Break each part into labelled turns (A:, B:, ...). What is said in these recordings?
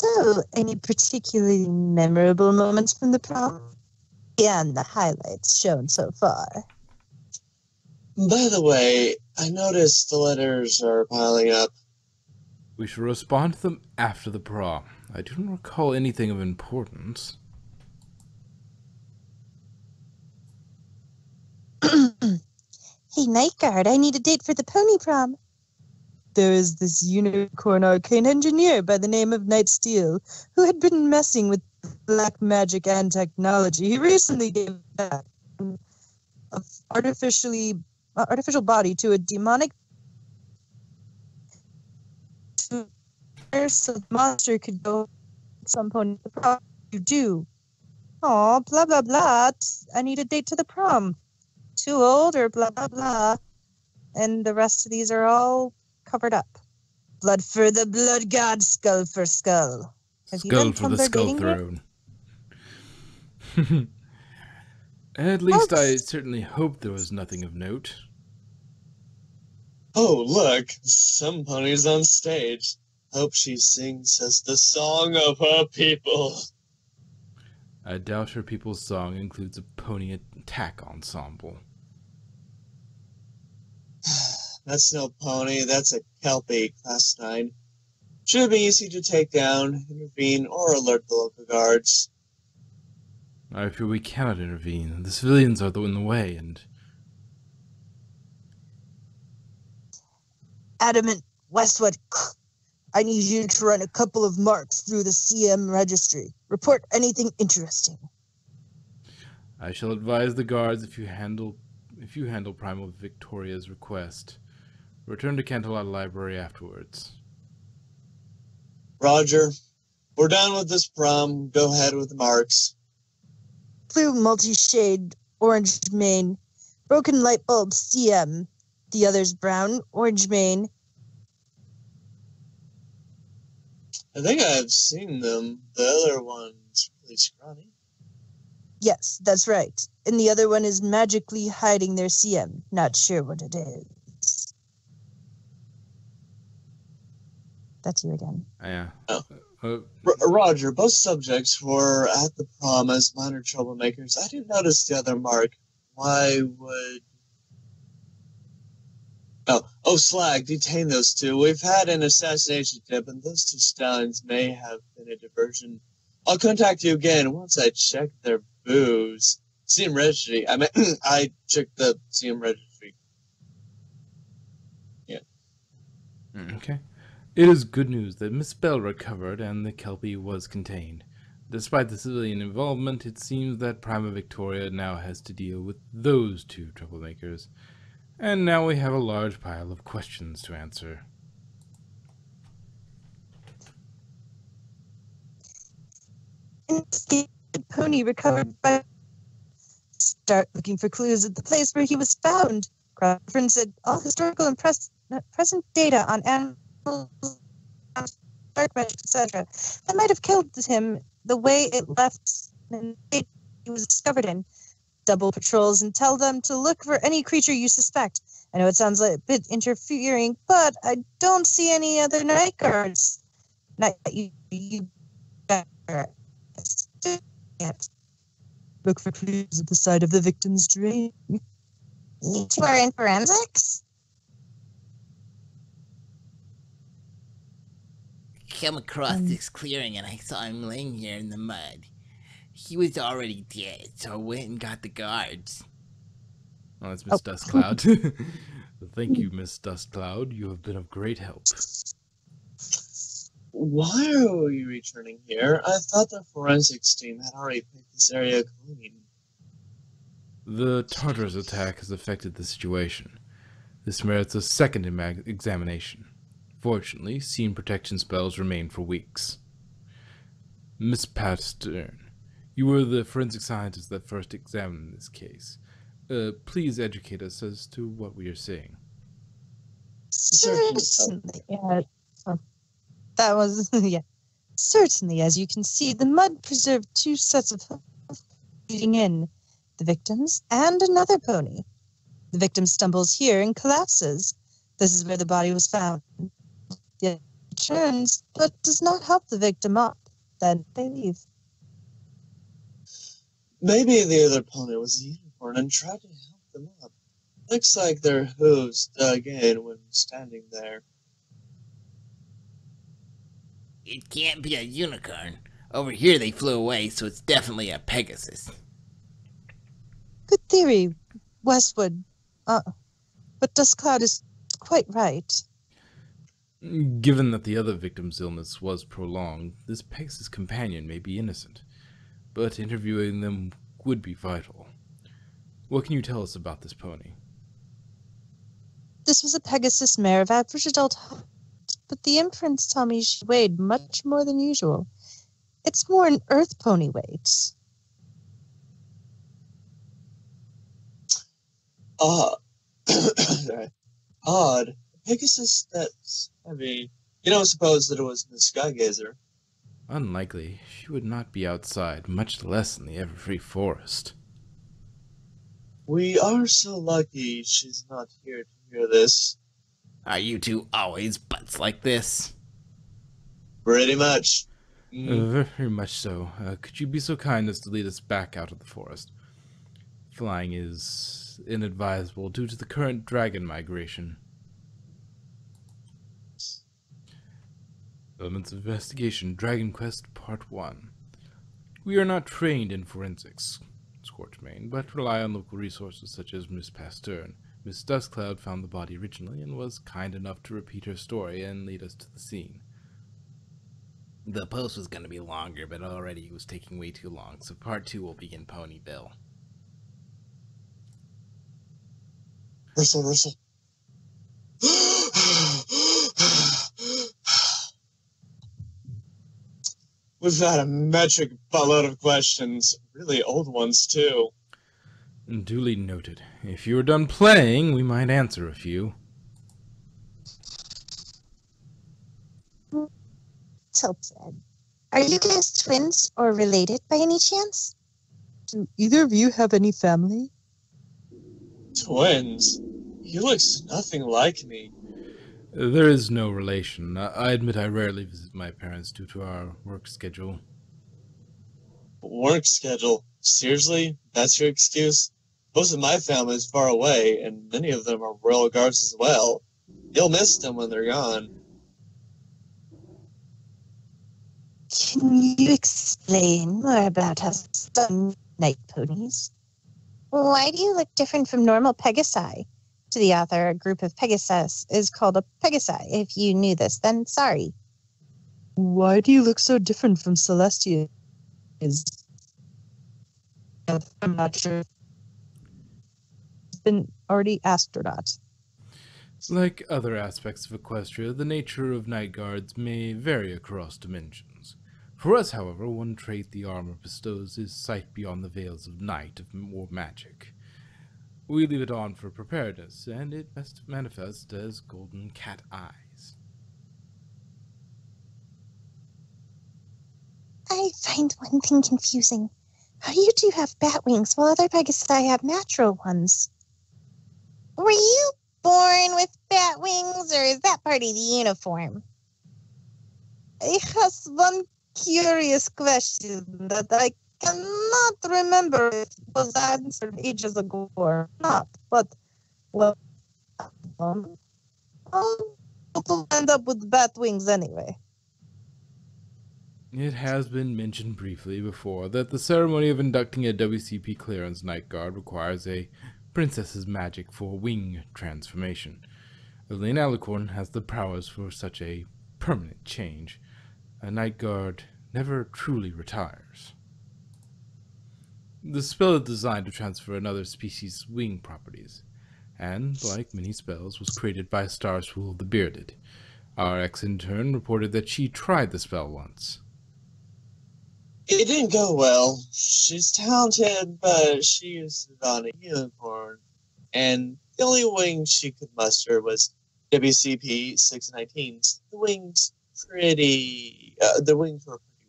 A: So, any particularly memorable moments from the prom? And the highlights shown so far.
B: By the way, I noticed the letters are piling up.
C: We shall respond to them after the prom. I do not recall anything of importance.
A: Hey, Night Guard, I need a date for the pony prom. There is this unicorn arcane engineer by the name of Night Steel who had been messing with black magic and technology. He recently gave back an artificial body to a demonic so the monster could go at some point to the prom. You do. Aw, blah, blah, blah. I need a date to the prom. Too old or blah, blah, blah. And the rest of these are all covered up. Blood for the blood god, skull for skull.
C: Skull for the skull throne. At least I certainly hope there was nothing of note.
B: Oh, look, some pony's on stage. Hope she sings us the song of her people.
C: I doubt her people's song includes a pony attack ensemble.
B: That's no pony, that's a Kelpie, Class 9. Should be easy to take down, intervene, or alert the local guards.
C: I fear we cannot intervene. The civilians are in the way, and...
A: Adamant, Westwood, I need you to run a couple of marks through the CM registry. Report anything interesting.
C: I shall advise the guards if you handle Primal Victoria's request. Return to Cantalot Library afterwards.
B: Roger. We're done with this prom. Go ahead with the marks.
A: Blue multi-shade, orange mane, broken light bulb CM. The others brown, orange mane.
B: I think I've seen them. The other one's really scrawny.
A: Yes, that's right. And the other one is magically hiding their CM. Not sure what it is. That's you again.
C: Yeah.
B: Roger, both subjects were at the prom as minor troublemakers. I didn't notice the other mark. Why would... Oh, Slag, detain those two. We've had an assassination tip, and those two stallions may have been a diversion. I'll contact you again once I check their booze. CM Registry. I checked the CM Registry. Yeah.
C: Okay. It is good news that Miss Bell recovered and the Kelpie was contained. Despite the civilian involvement, it seems that Prima Victoria now has to deal with those two troublemakers. And now we have a large pile of questions to answer.
A: Pony recovered by... Start looking for clues at the place where he was found. Referenced all historical and present data on animals, dark magic, etc. That might have killed him the way it left and he was discovered in. Double patrols and tell them to look for any creature you suspect. I know it sounds like a bit interfering, but I don't see any other night guards. You better look for clues at the side of the victim's drain. You two are in forensics?
D: Came across this clearing and I saw him laying here in the mud. He was already dead, so I went and got the guards.
C: Oh, that's Miss Dustcloud. Thank you, Miss Dustcloud. You have been of great help.
B: Why are we returning here? I thought the forensics team had already picked this area clean.
C: The Tartarus attack has affected the situation. This merits a second examination. Fortunately, scene protection spells remain for weeks. Miss Patstern, you were the forensic scientist that first examined this case. Please educate us as to what we are seeing.
A: Certainly. That was, yeah. Certainly, as you can see, the mud preserved two sets of hooves leading in, the victim's and another pony. The victim stumbles here and collapses. This is where the body was found. The returns, but does not help the victim up. Then they leave.
B: Maybe the other pony was a unicorn and tried to help them up. Looks like their hooves dug in when standing there.
D: It can't be a unicorn. Over here they flew away, so it's definitely a Pegasus.
A: Good theory, Westwood. But Dustcloud is quite right.
C: Given that the other victim's illness was prolonged, this Pegasus companion may be innocent, but interviewing them would be vital. What can you tell us about this pony?
A: This was a Pegasus mare of average adult height, but the imprints tell me she weighed much more than usual. It's more an earth pony weight.
B: Odd. Pegasus that's heavy. You don't suppose that it was Miss Skygazer?
C: Unlikely. She would not be outside, much less in the Everfree Forest.
B: We are so lucky she's not here to hear this.
D: Are you two always butts like this?
B: Pretty much.
C: Very much so. Could you be so kind as to lead us back out of the forest? Flying is inadvisable due to the current dragon migration. Elements of Investigation, Dragon Quest Part 1. We are not trained in forensics, Scorchmane, but rely on local resources such as Miss Pastern. Miss Dustcloud found the body originally and was kind enough to repeat her story and lead us to the scene.
D: The post was going to be longer, but already it was taking way too long, so part 2 will begin Ponyville.
B: Rustle. We've had a metric buttload of questions, really old ones too.
C: Duly noted. If you are done playing, we might answer a few.
A: Tilted. Are you guys twins or related by any chance? Do either of you have any family?
B: Twins? He looks nothing like me.
C: There is no relation. I admit I rarely visit my parents due to our work schedule.
B: Work schedule? Seriously? That's your excuse? Most of my family is far away, and many of them are royal guards as well. You'll miss them when they're gone.
A: Can you explain more about us stun night ponies? Why do you look different from normal Pegasi? To the author, a group of Pegasus is called a Pegasi. If you knew this, then sorry. Why do you look so different from Celestia? I'm not sure if it's been already asked or not.
C: Like other aspects of Equestria, the nature of night guards may vary across dimensions. For us, however, one trait the armor bestows is sight beyond the veils of night or magic. We leave it on for preparedness, and it must manifest as golden cat eyes.
A: I find one thing confusing. How do you two have bat wings while other Pegasi have natural ones? Were you born with bat wings, or is that part of the uniform? I have one curious question that I cannot remember if it was answered ages ago or not, but well, I'll end up with bat wings anyway.
C: It has been mentioned briefly before that the ceremony of inducting a WCP clearance night guard requires a princess's magic for wing transformation. Elaine Alicorn has the powers for such a permanent change. A night guard never truly retires. The spell is designed to transfer another species' wing properties, and, like many spells, was created by Starswool the Bearded. Our ex-intern reported that she tried the spell once.
B: It didn't go well. She's talented, but she used it on a unicorn, and the only wing she could muster was WCP 619's. The wings were pretty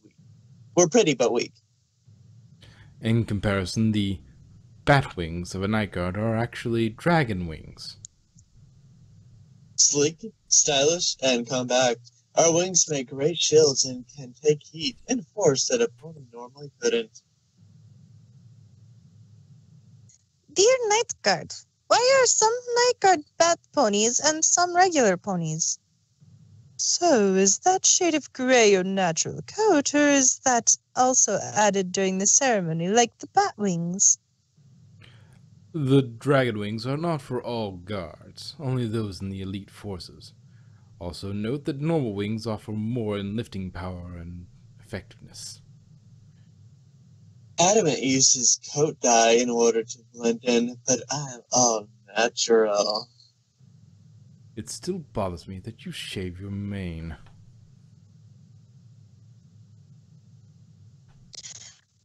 B: weak. Were pretty but weak.
C: In comparison, the bat wings of a night guard are actually dragon wings.
B: Sleek, stylish, and compact. Our wings make great shields and can take heat and force that a pony normally couldn't.
A: Dear Night Guard, why are some Night Guard bat ponies and some regular ponies? So, is that shade of gray your natural coat, or is that also added during the ceremony, like the bat wings?
C: The dragon wings are not for all guards, only those in the elite forces. Also note that normal wings offer more in lifting power and effectiveness.
B: Adamant used his coat dye in order to blend in, but I'm all natural.
C: It still bothers me that you shave your mane.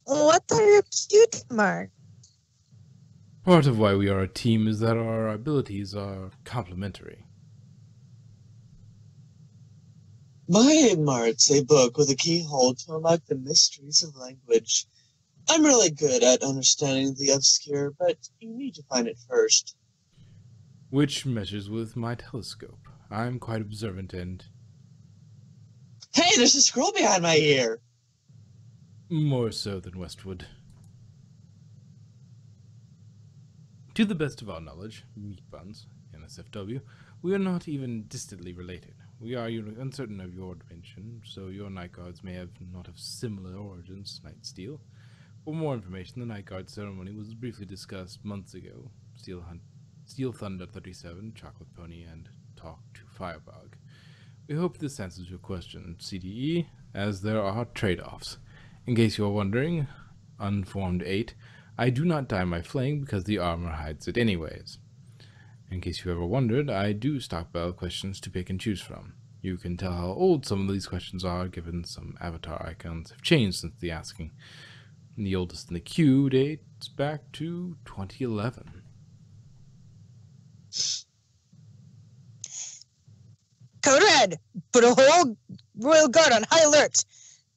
A: What are your cute marks?
C: Part of why we are a team is that our abilities are complementary.
B: My Mart's a book with a keyhole to unlock the mysteries of language. I'm really good at understanding the obscure, but you need to find it first.
C: Which measures with my telescope. I'm quite observant and
B: Hey, there's a scroll behind my ear!
C: more so than Westwood. To the best of our knowledge, Meat Buns, NSFW, we are not even distantly related. We are uncertain of your dimension, so your Night Guards may have not have similar origins to Night Steel. For more information, the Night Guard ceremony was briefly discussed months ago. Steel Thunder 37, Chocolate Pony, and Talk to Firebug. We hope this answers your question, CDE, as there are trade-offs. In case you are wondering, Unformed 8, I do not dye my flaying because the armor hides it anyways. In case you ever wondered, I do stockpile questions to pick and choose from. You can tell how old some of these questions are, given some avatar icons have changed since the asking. The oldest in the queue dates back to 2011.
A: Code Red, put a whole Royal Guard on high alert.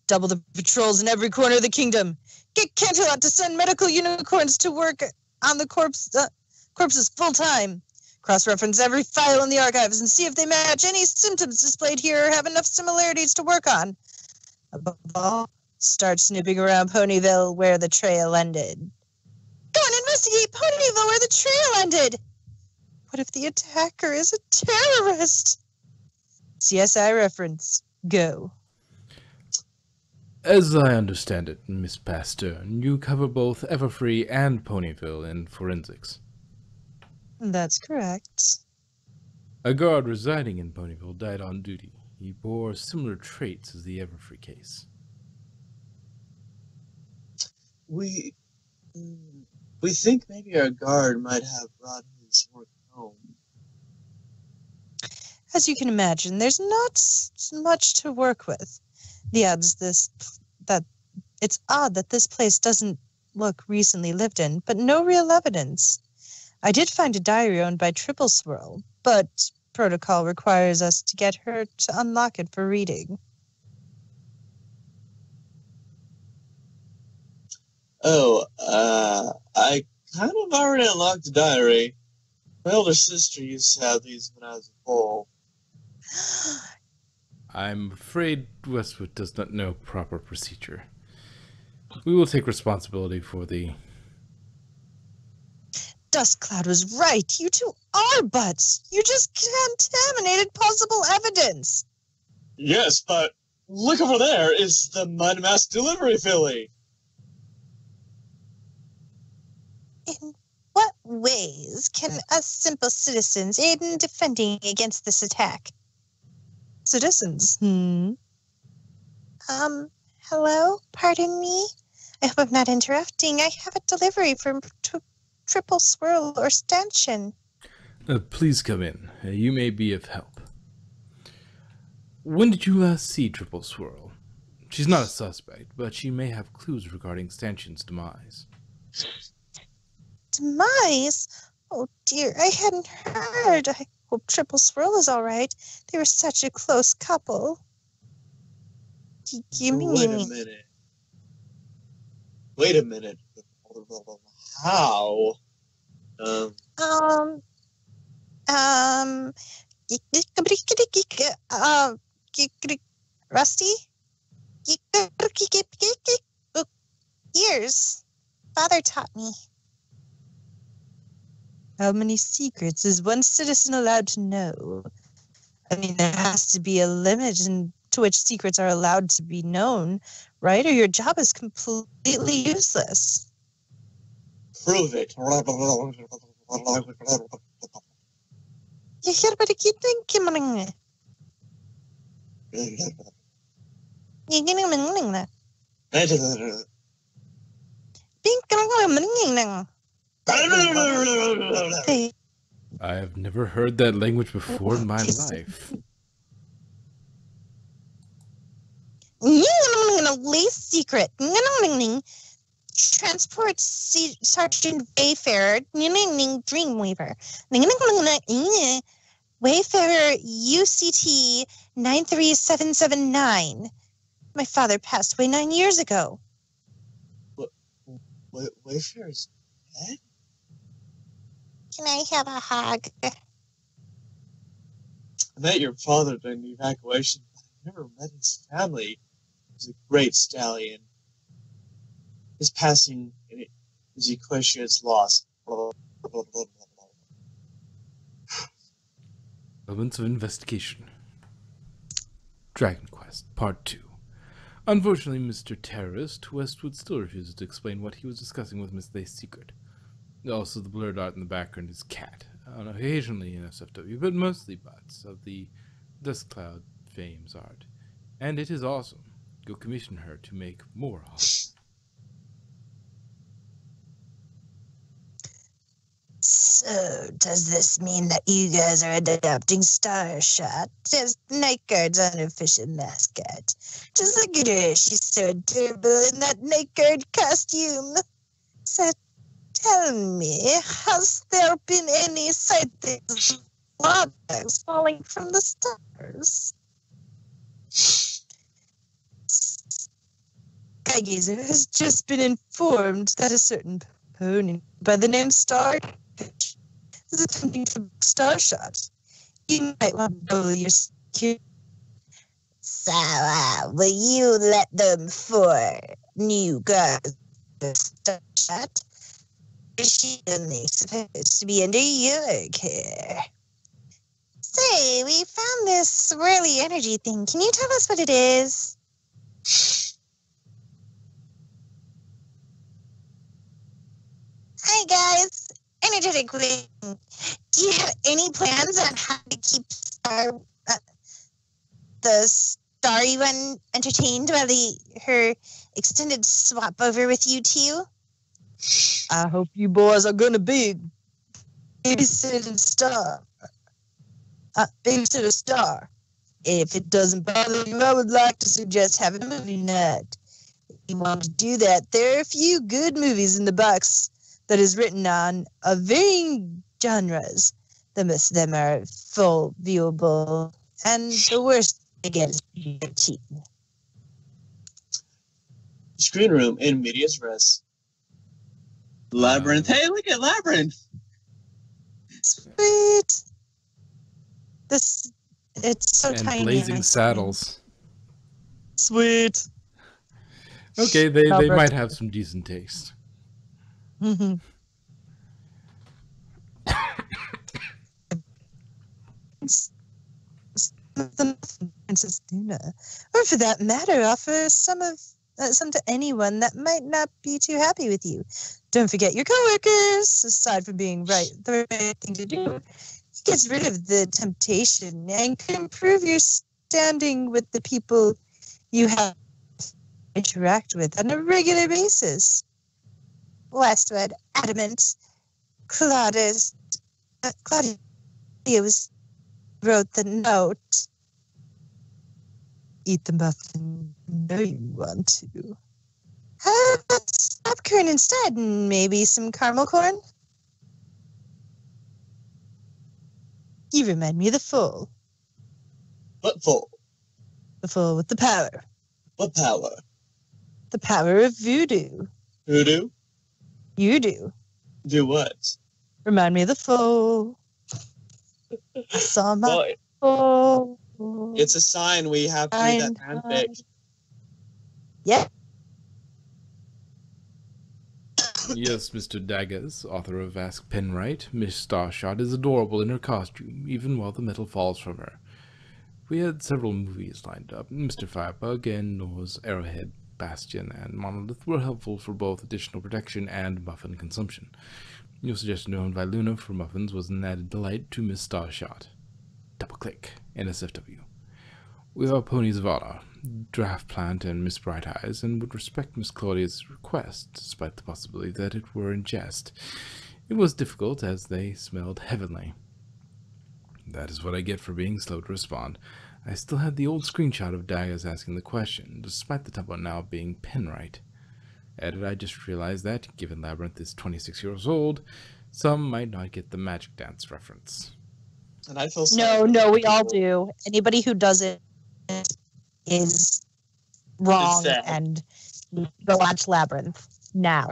A: Double the patrols in every corner of the kingdom. Get Canterlot to send medical unicorns to work on the corpses full time. Cross-reference every file in the archives and see if they match any symptoms displayed here or have enough similarities to work on. Above all, start snooping around Ponyville where the trail ended. Go and investigate Ponyville where the trail ended! What if the attacker is a terrorist? CSI reference. Go.
C: As I understand it, Miss Pasteur, you cover both Everfree and Ponyville in forensics.
A: That's correct.
C: A guard residing in Ponyville died on duty. He bore similar traits as the Everfree case.
B: We think maybe our guard might have brought his work home.
A: As you can imagine, there's not much to work with. It's odd that this place doesn't look recently lived in, but no real evidence. I did find a diary owned by Triple Swirl, but protocol requires us to get her to unlock it for reading.
B: Oh, I kind of already unlocked the diary. My older sister used to have these when I was a foal.
C: I'm afraid Westwood does not know proper procedure. We will take responsibility for the...
A: Dustcloud was right. You two are butts. You just contaminated possible evidence.
B: Yes, but look over there. It's the Mud Mask delivery filly.
A: In what ways can us simple citizens aid in defending against this attack? Citizens, hello? Pardon me? I hope I'm not interrupting. I have a delivery from Triple Swirl or Stanchion.
C: Please come in. You may be of help. When did you last see Triple Swirl? She's not a suspect, but she may have clues regarding Stanchion's demise.
A: Demise? Oh dear, I hadn't heard. I hope Triple Swirl is all right. They were such a close couple.
B: Wait a minute. How?
A: Rusty? Years. Father taught me. How many secrets is one citizen allowed to know? I mean, there has to be a limit to which secrets are allowed to be known, right? Or your job is completely useless.
B: Prove it.
A: You hear what I keep thinking?
C: I have never heard that language before in my life.
A: Lace secret. Transport Sergeant Wayfarer. Dreamweaver. Wayfarer UCT 93779. My father passed away 9 years ago.
B: Wayfarer's dead?
A: Can I have a hug?
B: I met your father during the evacuation, but I never met his family. He was a great stallion. His passing is Equestria's loss.
C: Elements of investigation. Dragon Quest, Part 2. Unfortunately, Mr. Terrorist Westwood still refuses to explain what he was discussing with Miss Lace Secret. Also, the blurred art in the background is Cat, occasionally in SFW, but mostly bots of the Dust Cloud fame's art. And it is awesome. Go commission her to make more awesome.
A: So, does this mean that you guys are adopting Starshot as Night Guard's unofficial mascot? Just look at her, she's so adorable in that Night Guard costume. So, tell me, has there been any sightings of objects falling from the stars? Skygazer has just been informed that a certain pony by the name Star is attempting to book Starshot. You might want to double your security. So, will you let them for new guards Starshot? Is she only supposed to be under your care? Say, we found this swirly energy thing. Can you tell us what it is? Hi, guys. Energetic Wing. Do you have any plans on how to keep the starry one entertained while her extended swap over with you two? I hope you boys are going to be babysitting Star. Babysitter Star. If it doesn't bother you, I would like to suggest having a movie night. If you want to do that, there are a few good movies in the box that is written on of varying genres. The most of them are full viewable, and the worst again is PG.
B: Screen room in medias res. Labyrinth. Hey, look at Labyrinth.
A: Sweet. It's so
C: and
A: tiny.
C: Blazing Saddles.
A: Sweet.
C: Okay, they might have some decent taste.
A: Mm-hmm. Princess Luna, or for that matter, offer some to anyone that might not be too happy with you. Don't forget your coworkers. Aside from being the right thing to do, it gets rid of the temptation and can improve your standing with the people you have to interact with on a regular basis. Westwood, adamant. Claudius wrote the note. Eat the muffin. No, you want to. How about popcorn instead? Maybe some caramel corn? You remind me of the Fool.
B: What for?
A: The Fool with the power.
B: What power?
A: The power of voodoo.
B: Voodoo?
A: You do.
B: Do what?
A: Remind me of the Fool. I saw my Fool
B: It's a sign we have to read that fanfic.
A: Yeah.
C: Yes, Mr. Daggers, author of Ask Penwright, Miss Starshot is adorable in her costume, even while the metal falls from her. We had several movies lined up. Mr. Firebug and Noah's Arrowhead, Bastion, and Monolith were helpful for both additional protection and muffin consumption. Your suggestion to invite Luna for muffins was an added delight to Miss Starshot. Double-click, NSFW. We are ponies of honor, Draft Plant and Miss Bright Eyes, and would respect Miss Claudia's request, despite the possibility that it were in jest. It was difficult, as they smelled heavenly. That is what I get for being slow to respond. I still had the old screenshot of Daggers asking the question, despite the typo now being Penwright. Added, I just realized that, given Labyrinth is 26 years old, some might not get the Magic Dance reference.
B: And I feel sorry.
A: No, we all do. Anybody who doesn't is wrong,
B: sad.
A: and go watch Labyrinth now.